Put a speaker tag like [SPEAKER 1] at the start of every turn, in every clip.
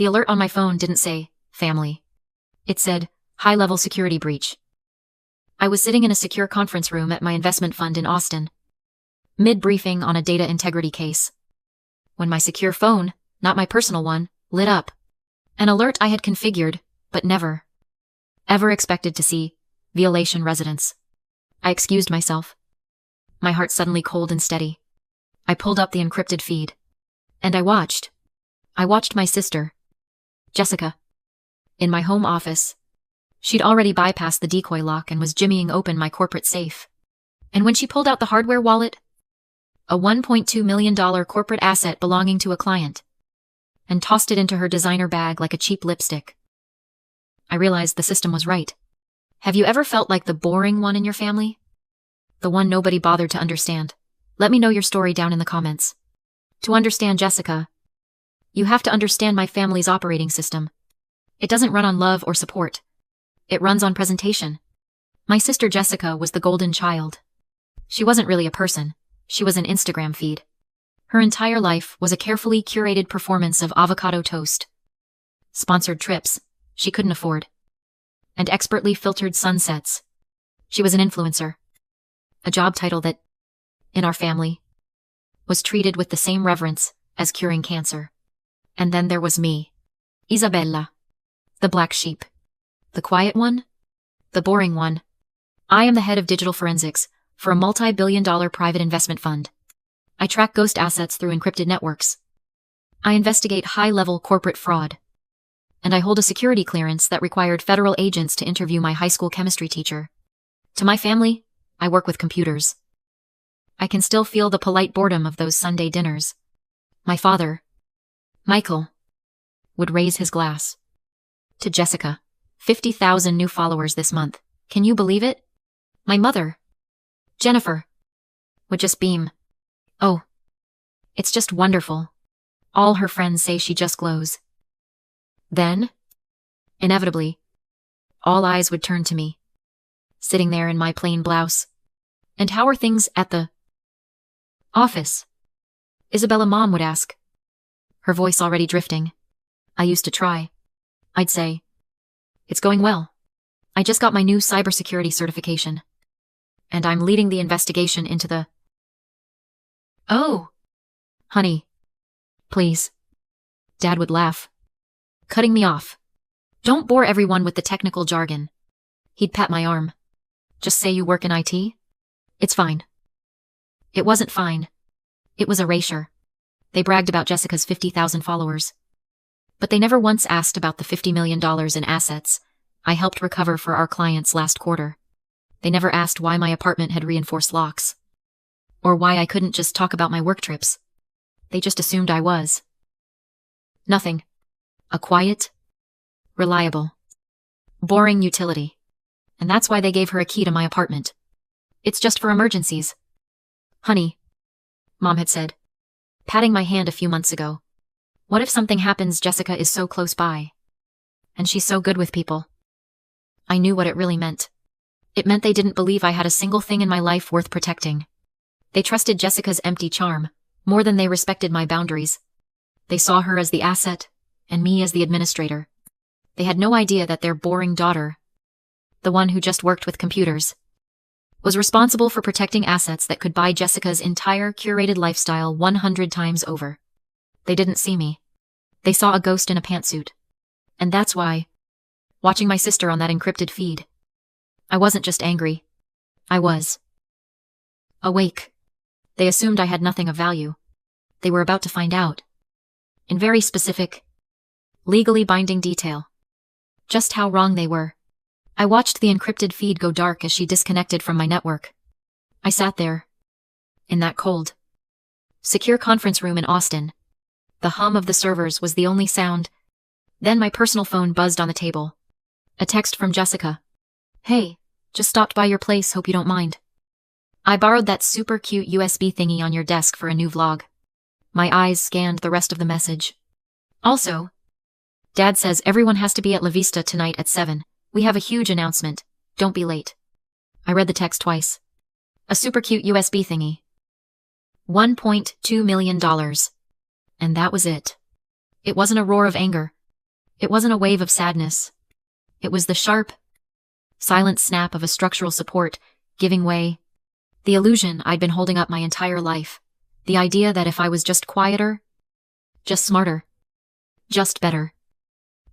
[SPEAKER 1] The alert on my phone didn't say, family. It said, high-level security breach. I was sitting in a secure conference room at my investment fund in Austin, mid-briefing on a data integrity case, when my secure phone, not my personal one, lit up. An alert I had configured, but never, ever expected to see: violation residence. I excused myself, my heart suddenly cold and steady. I pulled up the encrypted feed, and I watched my sister, Jessica, in my home office. She'd already bypassed the decoy lock and was jimmying open my corporate safe. And when she pulled out the hardware wallet, a $1.2 million corporate asset belonging to a client, and tossed it into her designer bag like a cheap lipstick, I realized the system was right. Have you ever felt like the boring one in your family? The one nobody bothered to understand? Let me know your story down in the comments. To understand Jessica, you have to understand my family's operating system. It doesn't run on love or support. It runs on presentation. My sister Jessica was the golden child. She wasn't really a person. She was an Instagram feed. Her entire life was a carefully curated performance of avocado toast, sponsored trips she couldn't afford, and expertly filtered sunsets. She was an influencer, a job title that, in our family, was treated with the same reverence as curing cancer. And then there was me, Isabella, the black sheep, the quiet one, the boring one. I am the head of digital forensics for a multi-billion-dollar private investment fund. I track ghost assets through encrypted networks. I investigate high-level corporate fraud. And I hold a security clearance that required federal agents to interview my high school chemistry teacher. To my family, I work with computers. I can still feel the polite boredom of those Sunday dinners. My father, Michael, would raise his glass. To Jessica, 50,000 new followers this month. Can you believe it? My mother, Jennifer, would just beam. Oh, it's just wonderful. All her friends say she just glows. Then, inevitably, all eyes would turn to me, sitting there in my plain blouse. And how are things at the office? Isabella, Mom would ask, her voice already drifting. I used to try. I'd say, it's going well. I just got my new cybersecurity certification, and I'm leading the investigation into the... Oh, honey, please. Dad would laugh, cutting me off. Don't bore everyone with the technical jargon. He'd pat my arm. Just say you work in IT? It's fine. It wasn't fine. It was erasure. They bragged about Jessica's 50,000 followers. But they never once asked about the $50 million in assets I helped recover for our clients last quarter. They never asked why my apartment had reinforced locks, or why I couldn't just talk about my work trips. They just assumed I was nothing. A quiet, reliable, boring utility. And that's why they gave her a key to my apartment. It's just for emergencies. Honey, Mom had said, patting my hand a few months ago. What if something happens? Jessica is so close by, and she's so good with people. I knew what it really meant. It meant they didn't believe I had a single thing in my life worth protecting. They trusted Jessica's empty charm more than they respected my boundaries. They saw her as the asset, and me as the administrator. They had no idea that their boring daughter, the one who just worked with computers, was responsible for protecting assets that could buy Jessica's entire curated lifestyle 100 times over. They didn't see me. They saw a ghost in a pantsuit. And that's why, watching my sister on that encrypted feed, I wasn't just angry. I was awake. They assumed I had nothing of value. They were about to find out, in very specific, legally binding detail, just how wrong they were. I watched the encrypted feed go dark as she disconnected from my network. I sat there, in that cold, secure conference room in Austin. The hum of the servers was the only sound. Then my personal phone buzzed on the table. A text from Jessica. Hey, just stopped by your place, hope you don't mind. I borrowed that super cute USB thingy on your desk for a new vlog. My eyes scanned the rest of the message. Also, Dad says everyone has to be at La Vista tonight at 7. We have a huge announcement. Don't be late. I read the text twice. A super cute USB thingy. $1.2 million. And that was it. It wasn't a roar of anger. It wasn't a wave of sadness. It was the sharp, silent snap of a structural support giving way. The illusion I'd been holding up my entire life. The idea that if I was just quieter, just smarter, just better,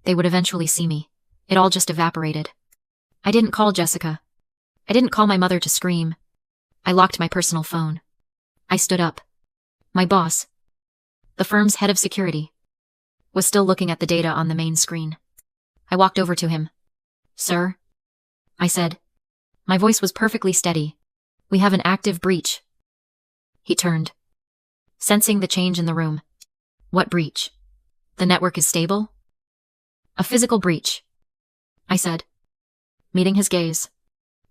[SPEAKER 1] they would eventually see me. It all just evaporated. I didn't call Jessica. I didn't call my mother to scream. I locked my personal phone. I stood up. My boss, the firm's head of security, was still looking at the data on the main screen. I walked over to him. "Sir," I said. My voice was perfectly steady. "We have an active breach." He turned, sensing the change in the room. "What breach? The network is stable?" "A physical breach," I said, meeting his gaze.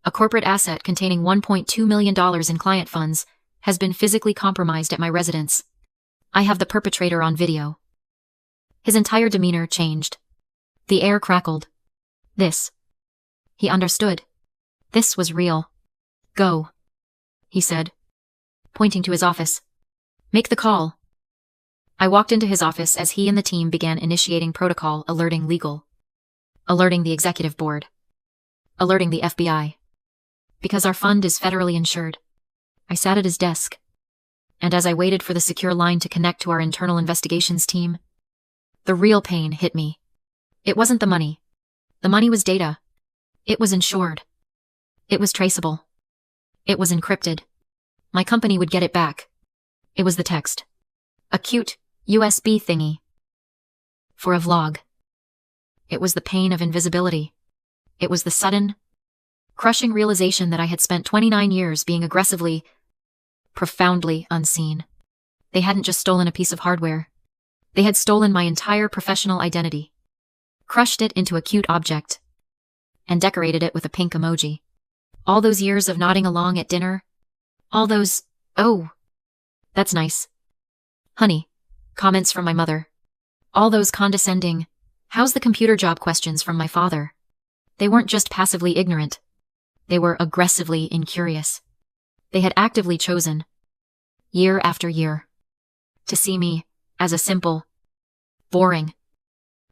[SPEAKER 1] "A corporate asset containing $1.2 million in client funds has been physically compromised at my residence. I have the perpetrator on video." His entire demeanor changed. The air crackled. He understood. This was real. "Go," he said, pointing to his office. "Make the call." I walked into his office as he and the team began initiating protocol, alerting legal, alerting the executive board, alerting the FBI. Because our fund is federally insured. I sat at his desk, and as I waited for the secure line to connect to our internal investigations team, the real pain hit me. It wasn't the money. The money was data. It was insured. It was traceable. It was encrypted. My company would get it back. It was the text. A cute USB thingy. For a vlog. It was the pain of invisibility. It was the sudden, crushing realization that I had spent 29 years being aggressively, profoundly unseen. They hadn't just stolen a piece of hardware. They had stolen my entire professional identity, crushed it into a cute object, and decorated it with a pink emoji. All those years of nodding along at dinner, all those, "Oh, that's nice, honey," comments from my mother, all those condescending, "How's the computer job?" questions from my father. They weren't just passively ignorant. They were aggressively incurious. They had actively chosen, year after year, to see me as a simple, boring,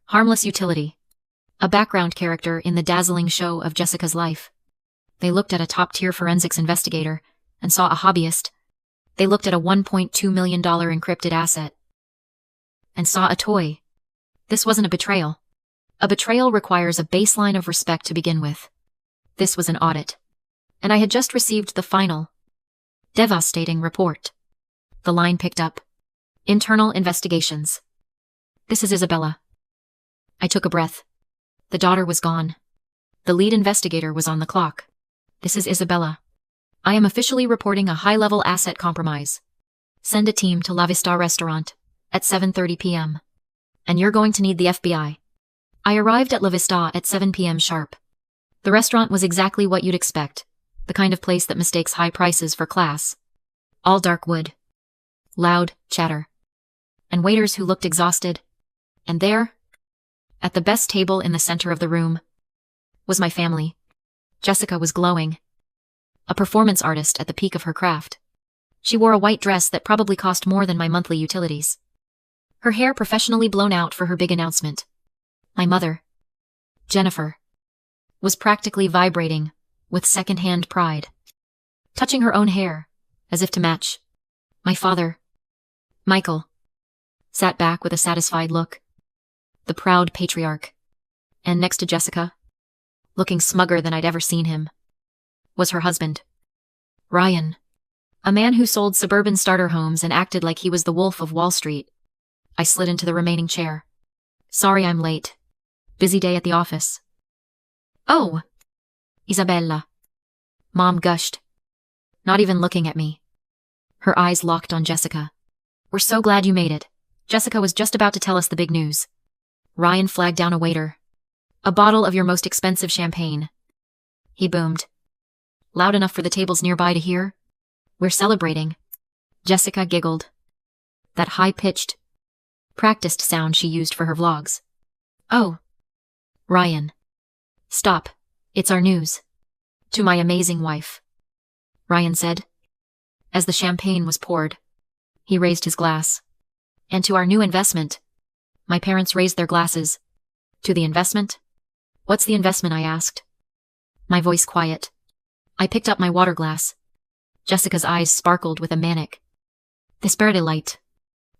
[SPEAKER 1] harmless utility, a background character in the dazzling show of Jessica's life. They looked at a top-tier forensics investigator and saw a hobbyist. They looked at a $1.2 million encrypted asset and saw a toy. This wasn't a betrayal. A betrayal requires a baseline of respect to begin with. This was an audit. And I had just received the final, devastating report. The line picked up. Internal investigations. "This is Isabella." I took a breath. The daughter was gone. The lead investigator was on the clock. "This is Isabella. I am officially reporting a high-level asset compromise. Send a team to La Vista restaurant at 7:30 p.m. And you're going to need the FBI. I arrived at La Vista at 7 p.m. sharp. The restaurant was exactly what you'd expect, the kind of place that mistakes high prices for class. All dark wood, loud chatter, and waiters who looked exhausted. And there, at the best table in the center of the room, was my family. Jessica was glowing, a performance artist at the peak of her craft. She wore a white dress that probably cost more than my monthly utilities. Her hair professionally blown out for her big announcement. My mother, Jennifer, was practically vibrating with second-hand pride, touching her own hair as if to match. My father, Michael, sat back with a satisfied look, the proud patriarch. And next to Jessica, looking smugger than I'd ever seen him, was her husband, Ryan, a man who sold suburban starter homes and acted like he was the Wolf of Wall Street. I slid into the remaining chair. "Sorry I'm late. Busy day at the office." "Oh, Isabella," Mom gushed, not even looking at me. Her eyes locked on Jessica. "We're so glad you made it." Jessica was just about to tell us the big news. Ryan flagged down a waiter. "A bottle of your most expensive champagne," he boomed, loud enough for the tables nearby to hear. "We're celebrating." Jessica giggled. That high-pitched, practiced sound she used for her vlogs. "Oh, Ryan. Stop. It's our news." "To my amazing wife," Ryan said. As the champagne was poured, he raised his glass. "And to our new investment." My parents raised their glasses, To the investment? What's the investment? I asked. My voice quiet. I picked up my water glass. Jessica's eyes sparkled with a manic. This Verde light.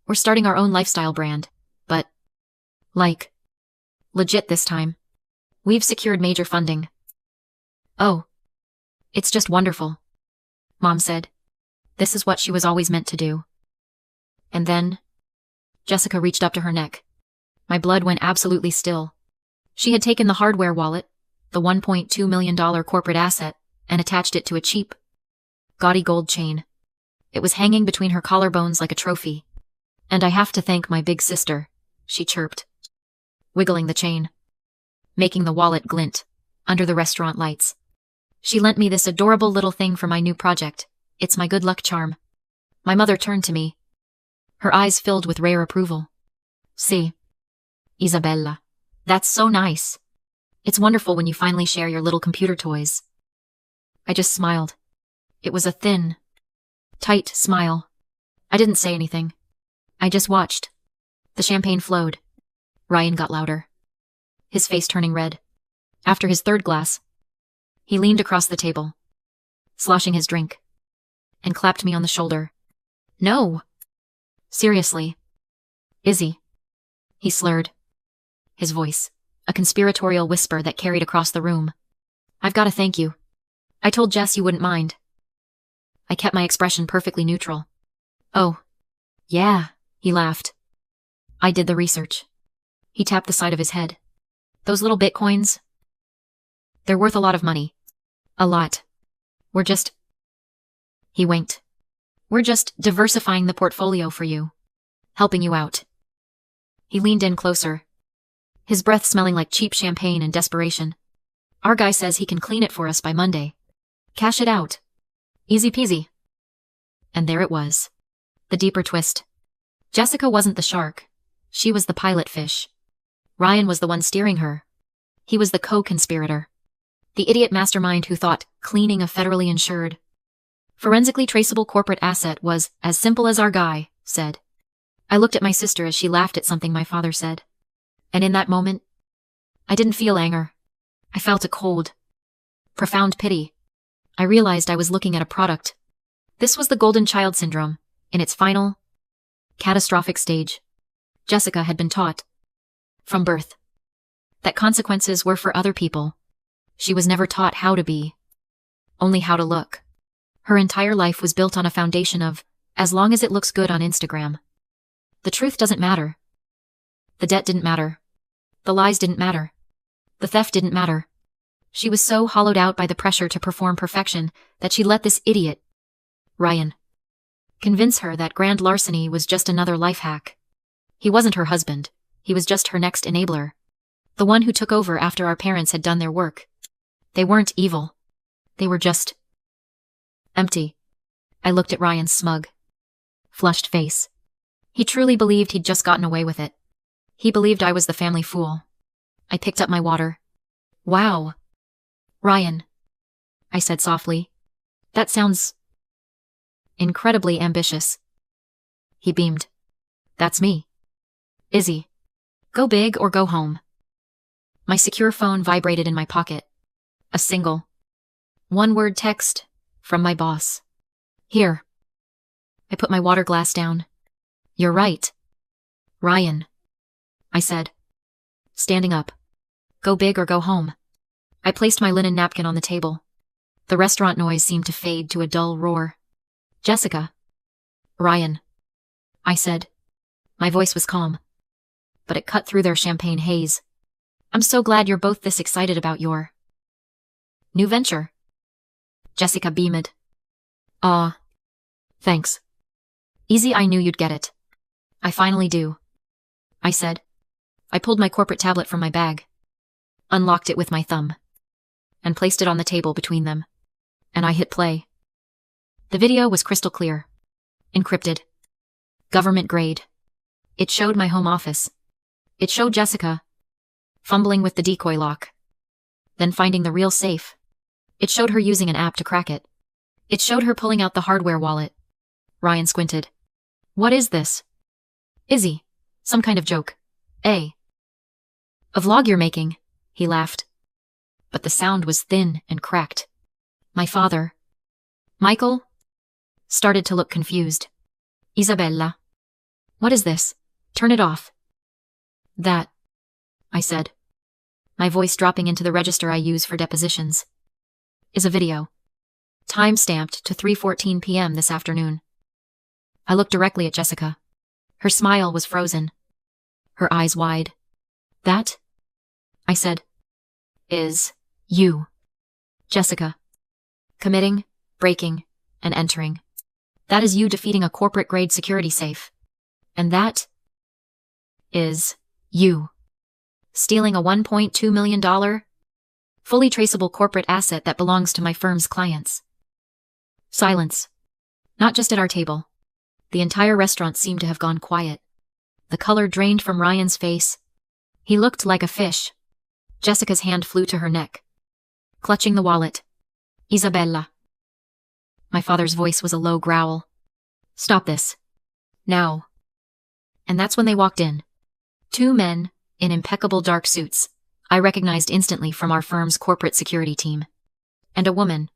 [SPEAKER 1] We're starting our own lifestyle brand. But, like, legit this time. We've secured major funding. Oh. It's just wonderful. Mom said. This is what she was always meant to do. And then, Jessica reached up to her neck. My blood went absolutely still. She had taken the hardware wallet, the $1.2 million corporate asset, and attached it to a cheap, gaudy gold chain. It was hanging between her collarbones like a trophy. And I have to thank my big sister, she chirped, wiggling the chain, making the wallet glint under the restaurant lights. She lent me this adorable little thing for my new project. It's my good luck charm. My mother turned to me, her eyes filled with rare approval. See, Isabella, that's so nice. It's wonderful when you finally share your little computer toys. I just smiled. It was a thin, tight smile. I didn't say anything. I just watched. The champagne flowed. Ryan got louder, his face turning red. After his third glass, he leaned across the table, sloshing his drink, and clapped me on the shoulder. No! Seriously. Izzy. He slurred, his voice a conspiratorial whisper that carried across the room. I've got to thank you. I told Jess you wouldn't mind. I kept my expression perfectly neutral. Oh. Yeah, he laughed. I did the research. He tapped the side of his head. Those little bitcoins? They're worth a lot of money. A lot. We're just... He winked. We're just diversifying the portfolio for you. Helping you out. He leaned in closer, his breath smelling like cheap champagne and desperation. Our guy says he can clean it for us by Monday. Cash it out. Easy peasy. And there it was. The deeper twist. Jessica wasn't the shark. She was the pilot fish. Ryan was the one steering her. He was the co-conspirator. The idiot mastermind who thought cleaning a federally insured, forensically traceable corporate asset was as simple as our guy said. I looked at my sister as she laughed at something my father said. And in that moment, I didn't feel anger. I felt a cold, profound pity. I realized I was looking at a product. This was the golden child syndrome, in its final, catastrophic stage. Jessica had been taught, from birth, that consequences were for other people. She was never taught how to be, only how to look. Her entire life was built on a foundation of, as long as it looks good on Instagram. The truth doesn't matter. The debt didn't matter. The lies didn't matter. The theft didn't matter. She was so hollowed out by the pressure to perform perfection that she let this idiot, Ryan, convince her that grand larceny was just another life hack. He wasn't her husband. He was just her next enabler. The one who took over after our parents had done their work. They weren't evil. They were just empty. I looked at Ryan's smug, flushed face. He truly believed he'd just gotten away with it. He believed I was the family fool. I picked up my water. Wow. Ryan, I said softly. That sounds incredibly ambitious. He beamed. That's me. Izzy. Go big or go home. My secure phone vibrated in my pocket. A single, one-word text from my boss. Here. I put my water glass down. You're right. Ryan, I said, standing up. Go big or go home. I placed my linen napkin on the table. The restaurant noise seemed to fade to a dull roar. Jessica. Ryan, I said. My voice was calm, but it cut through their champagne haze. I'm so glad you're both this excited about your new venture. Jessica beamed. Aw. Thanks. Easy, I knew you'd get it. I finally do. I said. I pulled my corporate tablet from my bag, unlocked it with my thumb, and placed it on the table between them. And I hit play. The video was crystal clear. Encrypted. Government grade. It showed my home office. It showed Jessica fumbling with the decoy lock, then finding the real safe. It showed her using an app to crack it. It showed her pulling out the hardware wallet. Ryan squinted. What is this? Izzy. Some kind of joke. A vlog you're making, he laughed. But the sound was thin and cracked. My father, Michael, started to look confused. Isabella. What is this? Turn it off. That, I said, my voice dropping into the register I use for depositions, is a video. Time-stamped to 3:14 p.m. this afternoon. I looked directly at Jessica. Her smile was frozen. Her eyes wide. That, I said, is you, Jessica. Committing, breaking, and entering. That is you defeating a corporate-grade security safe. And that is you stealing a $1.2 million, fully traceable corporate asset that belongs to my firm's clients. Silence. Not just at our table. The entire restaurant seemed to have gone quiet. The color drained from Ryan's face. He looked like a fish. Jessica's hand flew to her neck, clutching the wallet. Isabella. My father's voice was a low growl. Stop this. Now. And that's when they walked in. Two men, in impeccable dark suits, I recognized instantly from our firm's corporate security team. And a woman,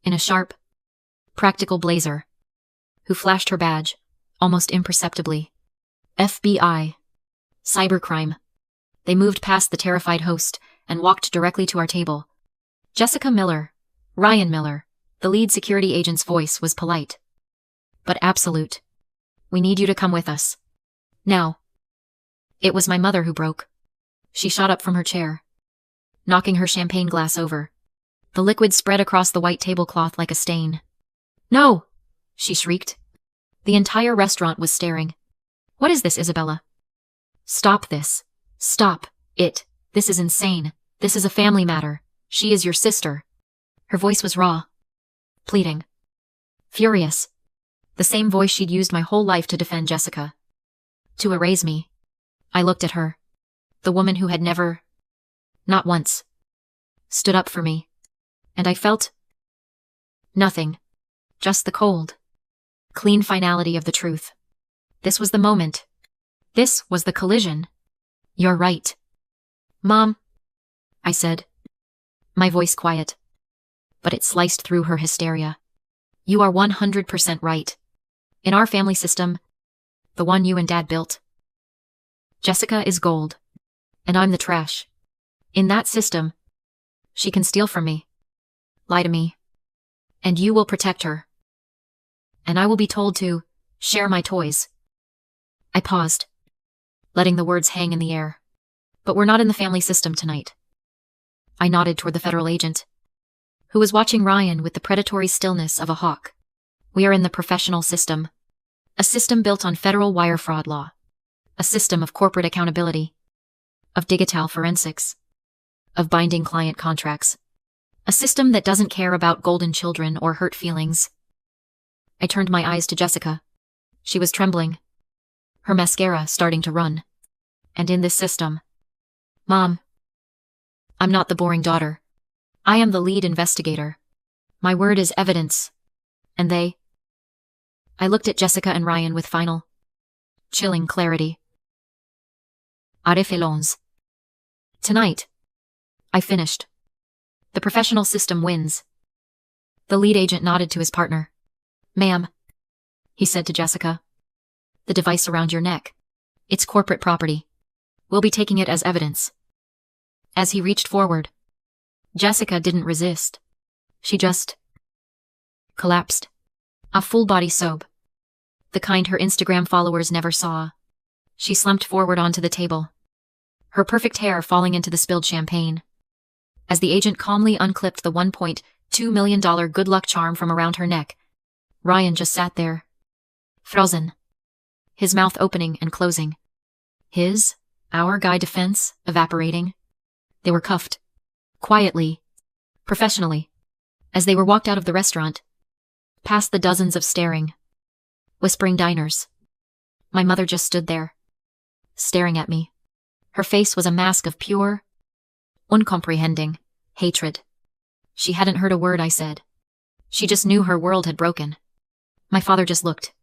[SPEAKER 1] in a sharp, practical blazer, who flashed her badge, almost imperceptibly. FBI. Cybercrime. They moved past the terrified host and walked directly to our table. Jessica Miller, Ryan Miller, the lead security agent's voice was polite, but absolute. We need you to come with us. Now. It was my mother who broke. She shot up from her chair, knocking her champagne glass over. The liquid spread across the white tablecloth like a stain. No! She shrieked. The entire restaurant was staring. What is this, Isabella? Stop this. Stop it. This is insane. This is a family matter. She is your sister. Her voice was raw, pleading, furious. The same voice she'd used my whole life to defend Jessica. To erase me. I looked at her. The woman who had never, not once, stood up for me. And I felt nothing. Just the cold, clean finality of the truth. This was the moment. This was the collision. You're right. Mom, I said, my voice quiet, but it sliced through her hysteria. You are 100% right. In our family system, the one you and Dad built, Jessica is gold, and I'm the trash. In that system, she can steal from me, lie to me, and you will protect her. And I will be told to share my toys. I paused, letting the words hang in the air. But we're not in the family system tonight. I nodded toward the federal agent, who was watching Ryan with the predatory stillness of a hawk. We are in the professional system, a system built on federal wire fraud law, a system of corporate accountability, of digital forensics, of binding client contracts, a system that doesn't care about golden children or hurt feelings. I turned my eyes to Jessica. She was trembling, her mascara starting to run. And in this system, Mom, I'm not the boring daughter. I am the lead investigator. My word is evidence. And they... I looked at Jessica and Ryan with final, chilling clarity. Arrefelons. Tonight, I finished. The professional system wins. The lead agent nodded to his partner. Ma'am, he said to Jessica. The device around your neck. It's corporate property. We'll be taking it as evidence. As he reached forward, Jessica didn't resist. She just collapsed. A full-body sob. The kind her Instagram followers never saw. She slumped forward onto the table, her perfect hair falling into the spilled champagne. As the agent calmly unclipped the $1.2 million good luck charm from around her neck, Ryan just sat there, frozen, his mouth opening and closing. Our guy defense, evaporating. They were cuffed. Quietly. Professionally. As they were walked out of the restaurant. Past the dozens of staring, whispering diners. My mother just stood there, staring at me. Her face was a mask of pure, uncomprehending hatred. She hadn't heard a word I said. She just knew her world had broken. My father just looked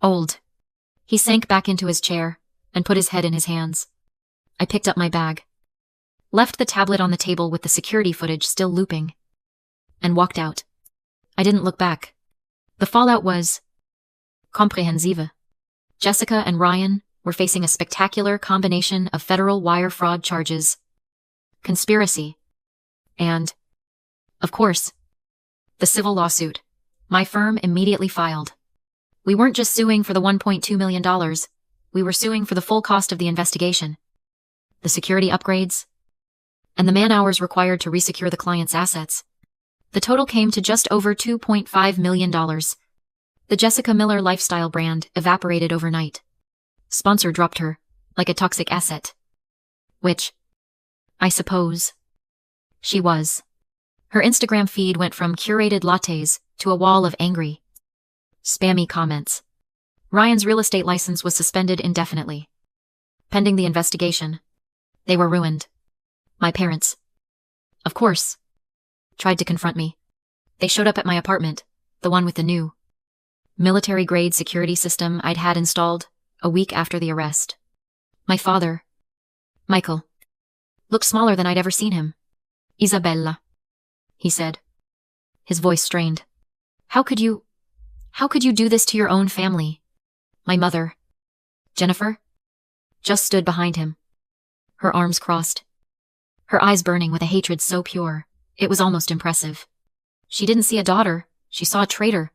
[SPEAKER 1] old. He sank back into his chair and put his head in his hands. I picked up my bag, left the tablet on the table with the security footage still looping, and walked out. I didn't look back. The fallout was comprehensive. Jessica and Ryan were facing a spectacular combination of federal wire fraud charges, conspiracy, and, of course, the civil lawsuit my firm immediately filed. We weren't just suing for the $1.2 million. We were suing for the full cost of the investigation, the security upgrades, and the man-hours required to resecure the client's assets. The total came to just over $2.5 million. The Jessica Miller lifestyle brand evaporated overnight. Sponsor dropped her, like a toxic asset. Which, I suppose, she was. Her Instagram feed went from curated lattes to a wall of angry, spammy comments. Ryan's real estate license was suspended indefinitely. Pending the investigation, they were ruined. My parents, of course, tried to confront me. They showed up at my apartment, the one with the new, military-grade security system I'd had installed a week after the arrest. My father, Michael, looked smaller than I'd ever seen him. Isabella, he said, his voice strained. How could you do this to your own family? My mother, Jennifer, just stood behind him, her arms crossed, her eyes burning with a hatred so pure, it was almost impressive. She didn't see a daughter, she saw a traitor.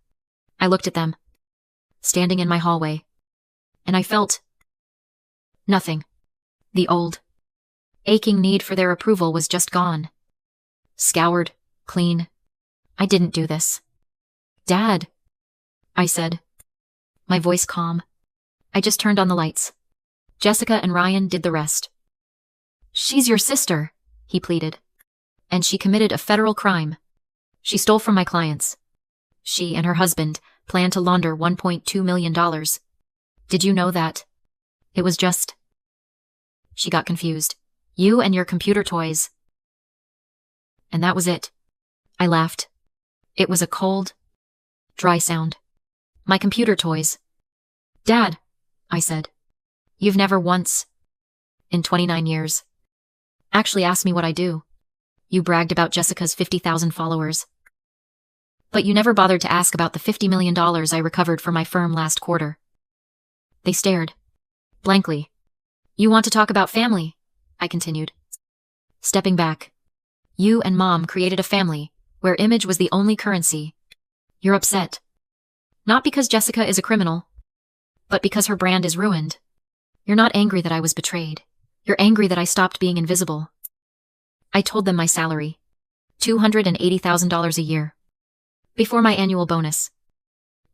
[SPEAKER 1] I looked at them, standing in my hallway, and I felt nothing. The old, aching need for their approval was just gone. Scoured, clean. I didn't do this. Dad, I said, my voice calm. I just turned on the lights. Jessica and Ryan did the rest. She's your sister, he pleaded. And she committed a federal crime. She stole from my clients. She and her husband planned to launder $1.2 million. Did you know that? It was just... She got confused. You and your computer toys. And that was it. I laughed. It was a cold, dry sound. My computer toys. Dad, I said, you've never once, in 29 years, actually asked me what I do. You bragged about Jessica's 50,000 followers. But you never bothered to ask about the $50 million I recovered for my firm last quarter. They stared, blankly. You want to talk about family? I continued, stepping back. You and Mom created a family where image was the only currency. You're upset. Not because Jessica is a criminal, but because her brand is ruined. You're not angry that I was betrayed. You're angry that I stopped being invisible. I told them my salary, $280,000 a year, before my annual bonus,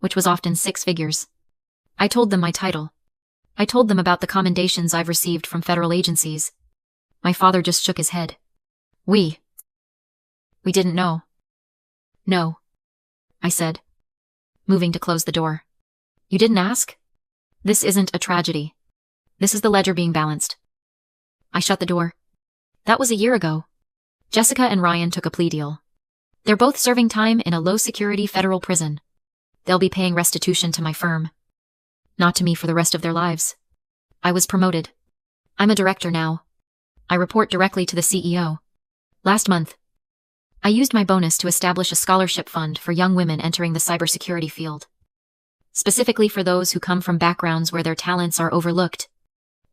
[SPEAKER 1] which was often 6 figures. I told them my title. I told them about the commendations I've received from federal agencies. My father just shook his head. We didn't know. No, I said, moving to close the door. You didn't ask? This isn't a tragedy. This is the ledger being balanced. I shut the door. That was a year ago. Jessica and Ryan took a plea deal. They're both serving time in a low-security federal prison. They'll be paying restitution to my firm. Not to me for the rest of their lives. I was promoted. I'm a director now. I report directly to the CEO. Last month, I used my bonus to establish a scholarship fund for young women entering the cybersecurity field. Specifically for those who come from backgrounds where their talents are overlooked.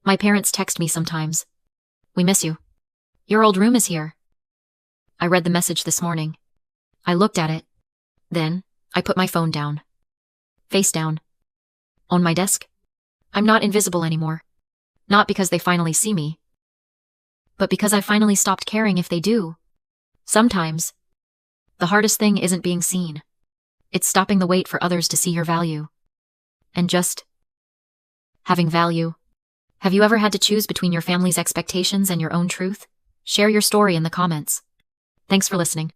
[SPEAKER 1] My parents text me sometimes. We miss you. Your old room is here. I read the message this morning. I looked at it. Then, I put my phone down. Face down. On my desk. I'm not invisible anymore. Not because they finally see me, but because I finally stopped caring if they do. Sometimes, the hardest thing isn't being seen. It's stopping the wait for others to see your value. And just having value. Have you ever had to choose between your family's expectations and your own truth? Share your story in the comments. Thanks for listening.